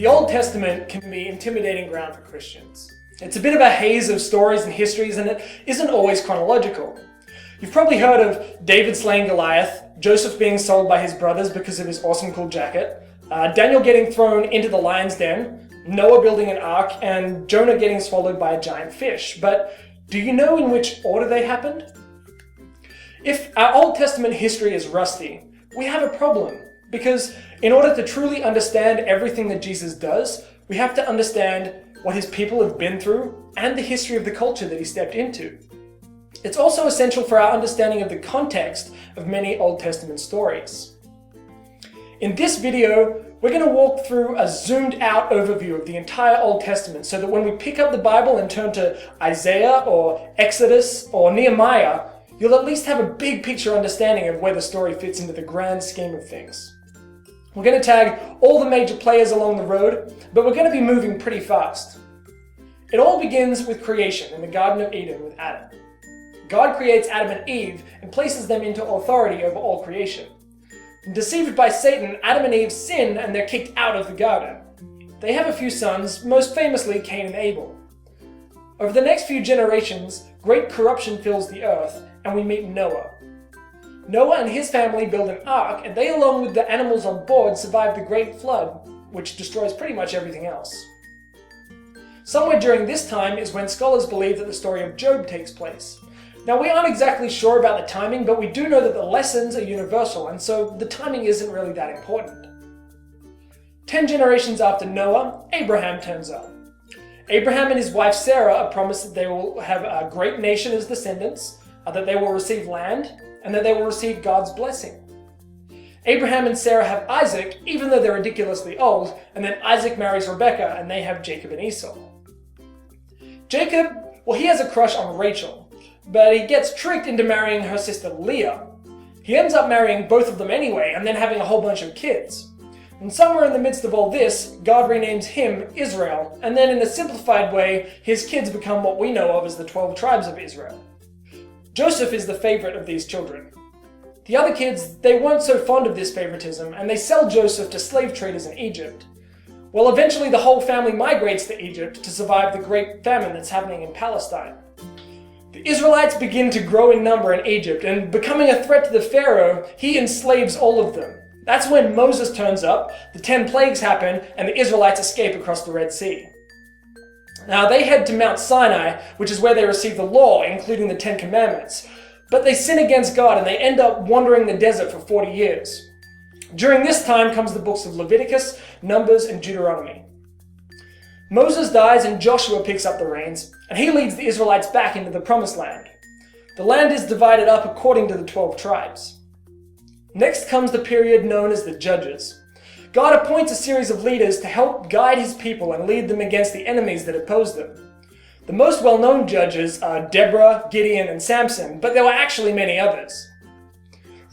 The Old Testament can be intimidating ground for Christians. It's a bit of a haze of stories and histories, and it isn't always chronological. You've probably heard of David slaying Goliath, Joseph being sold by his brothers because of his awesome cool jacket, Daniel getting thrown into the lion's den, Noah building an ark, and Jonah getting swallowed by a giant fish. But do you know in which order they happened? If our Old Testament history is rusty, we have a problem, because in order to truly understand everything that Jesus does, we have to understand what his people have been through and the history of the culture that he stepped into. It's also essential for our understanding of the context of many Old Testament stories. In this video, we're going to walk through a zoomed out overview of the entire Old Testament so that when we pick up the Bible and turn to Isaiah or Exodus or Nehemiah, you'll at least have a big picture understanding of where the story fits into the grand scheme of things. We're going to tag all the major players along the road, but we're going to be moving pretty fast. It all begins with creation in the Garden of Eden with Adam. God creates Adam and Eve and places them into authority over all creation. Deceived by Satan, Adam and Eve sin and they're kicked out of the garden. They have a few sons, most famously Cain and Abel. Over the next few generations, great corruption fills the earth, and we meet Noah. Noah and his family build an ark, and they, along with the animals on board, survive the great flood, which destroys pretty much everything else. Somewhere during this time is when scholars believe that the story of Job takes place. Now, we aren't exactly sure about the timing, but we do know that the lessons are universal, and so the timing isn't really that important. 10 generations after Noah, Abraham turns up. Abraham and his wife Sarah are promised that they will have a great nation as descendants, that they will receive land, and that they will receive God's blessing. Abraham and Sarah have Isaac, even though they're ridiculously old, and then Isaac marries Rebekah, and they have Jacob and Esau. Jacob, well, he has a crush on Rachel, but he gets tricked into marrying her sister Leah. He ends up marrying both of them anyway, and then having a whole bunch of kids. And somewhere in the midst of all this, God renames him Israel, and then in a simplified way, his kids become what we know of as the 12 tribes of Israel. Joseph is the favorite of these children. The other kids, they weren't so fond of this favoritism, and they sell Joseph to slave traders in Egypt. Well, eventually the whole family migrates to Egypt to survive the great famine that's happening in Palestine. The Israelites begin to grow in number in Egypt, and becoming a threat to the Pharaoh, he enslaves all of them. That's when Moses turns up, the 10 plagues happen, and the Israelites escape across the Red Sea. Now, they head to Mount Sinai, which is where they receive the law, including the 10 Commandments. But they sin against God, and they end up wandering the desert for 40 years. During this time comes the books of Leviticus, Numbers, and Deuteronomy. Moses dies, and Joshua picks up the reins, and he leads the Israelites back into the Promised Land. The land is divided up according to the 12 tribes. Next comes the period known as the Judges. God appoints a series of leaders to help guide his people and lead them against the enemies that oppose them. The most well-known judges are Deborah, Gideon, and Samson, but there were actually many others.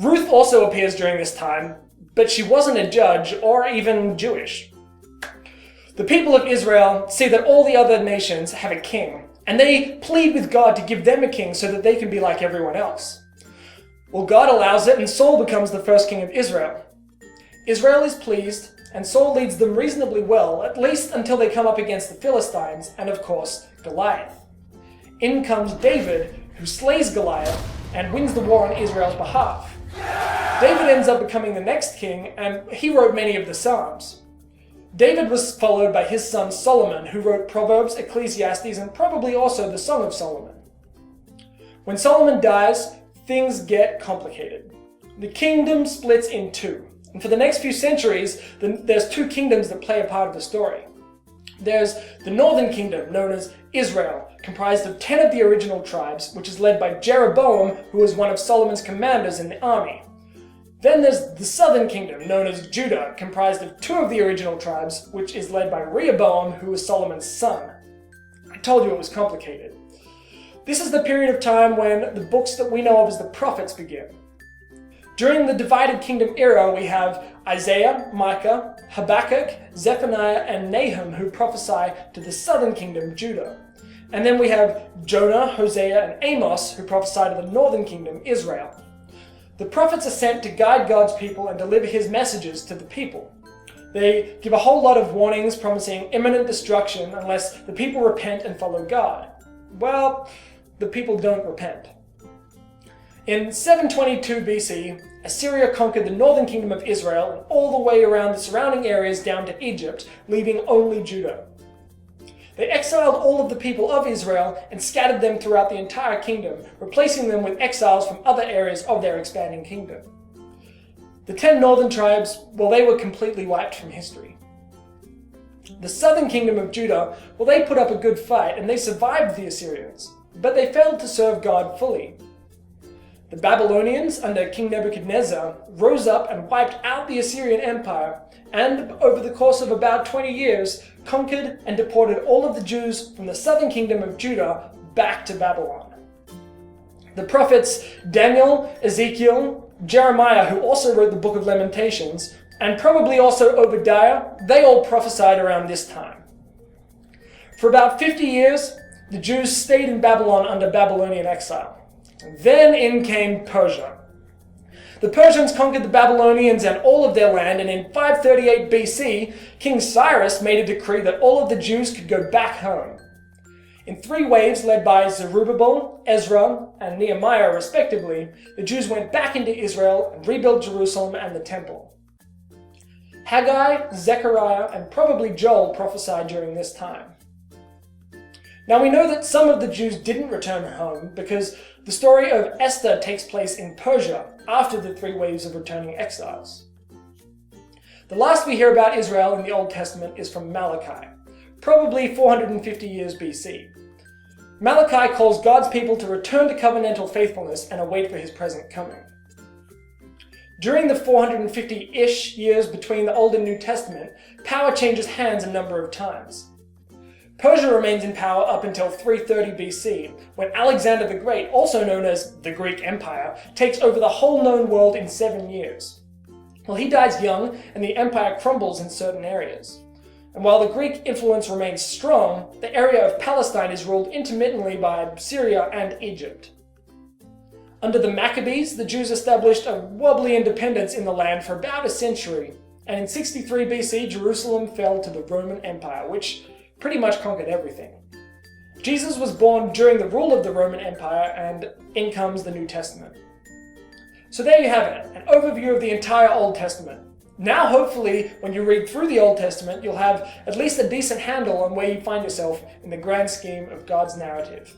Ruth also appears during this time, but she wasn't a judge or even Jewish. The people of Israel see that all the other nations have a king, and they plead with God to give them a king so that they can be like everyone else. Well, God allows it, and Saul becomes the first king of Israel. Israel is pleased, and Saul leads them reasonably well, at least until they come up against the Philistines and, of course, Goliath. In comes David, who slays Goliath and wins the war on Israel's behalf. David ends up becoming the next king, and he wrote many of the Psalms. David was followed by his son Solomon, who wrote Proverbs, Ecclesiastes, and probably also the Song of Solomon. When Solomon dies, things get complicated. The kingdom splits in two. And for the next few centuries, there's two kingdoms that play a part of the story. There's the northern kingdom, known as Israel, comprised of 10 of the original tribes, which is led by Jeroboam, who was one of Solomon's commanders in the army. Then there's the southern kingdom, known as Judah, comprised of 2 of the original tribes, which is led by Rehoboam, who was Solomon's son. I told you it was complicated. This is the period of time when the books that we know of as the prophets begin. During the divided kingdom era, we have Isaiah, Micah, Habakkuk, Zephaniah, and Nahum, who prophesy to the southern kingdom, Judah. And then we have Jonah, Hosea, and Amos, who prophesy to the northern kingdom, Israel. The prophets are sent to guide God's people and deliver his messages to the people. They give a whole lot of warnings promising imminent destruction unless the people repent and follow God. Well, the people don't repent. In 722 BC, Assyria conquered the northern kingdom of Israel and all the way around the surrounding areas down to Egypt, leaving only Judah. They exiled all of the people of Israel and scattered them throughout the entire kingdom, replacing them with exiles from other areas of their expanding kingdom. The 10 northern tribes, well, they were completely wiped from history. The southern kingdom of Judah, well, they put up a good fight and they survived the Assyrians, but they failed to serve God fully. The Babylonians, under King Nebuchadnezzar, rose up and wiped out the Assyrian Empire, and over the course of about 20 years, conquered and deported all of the Jews from the southern kingdom of Judah back to Babylon. The prophets Daniel, Ezekiel, Jeremiah, who also wrote the Book of Lamentations, and probably also Obadiah, they all prophesied around this time. For about 50 years, the Jews stayed in Babylon under Babylonian exile. Then in came Persia. The Persians conquered the Babylonians and all of their land, and in 538 BC, King Cyrus made a decree that all of the Jews could go back home. In 3 waves led by Zerubbabel, Ezra, and Nehemiah respectively, the Jews went back into Israel and rebuilt Jerusalem and the temple. Haggai, Zechariah, and probably Joel prophesied during this time. Now we know that some of the Jews didn't return home because the story of Esther takes place in Persia after the 3 waves of returning exiles. The last we hear about Israel in the Old Testament is from Malachi, probably 450 years BC. Malachi calls God's people to return to covenantal faithfulness and await for his present coming. During the 450-ish years between the Old and New Testament, power changes hands a number of times. Persia remains in power up until 330 BC, when Alexander the Great, also known as the Greek Empire, takes over the whole known world in 7 years. Well, he dies young, and the empire crumbles in certain areas. And while the Greek influence remains strong, the area of Palestine is ruled intermittently by Syria and Egypt. Under the Maccabees, the Jews established a wobbly independence in the land for about a century, and in 63 BC, Jerusalem fell to the Roman Empire, which pretty much conquered everything. Jesus was born during the rule of the Roman Empire, and in comes the New Testament. So there you have it, an overview of the entire Old Testament. Now hopefully, when you read through the Old Testament, you'll have at least a decent handle on where you find yourself in the grand scheme of God's narrative.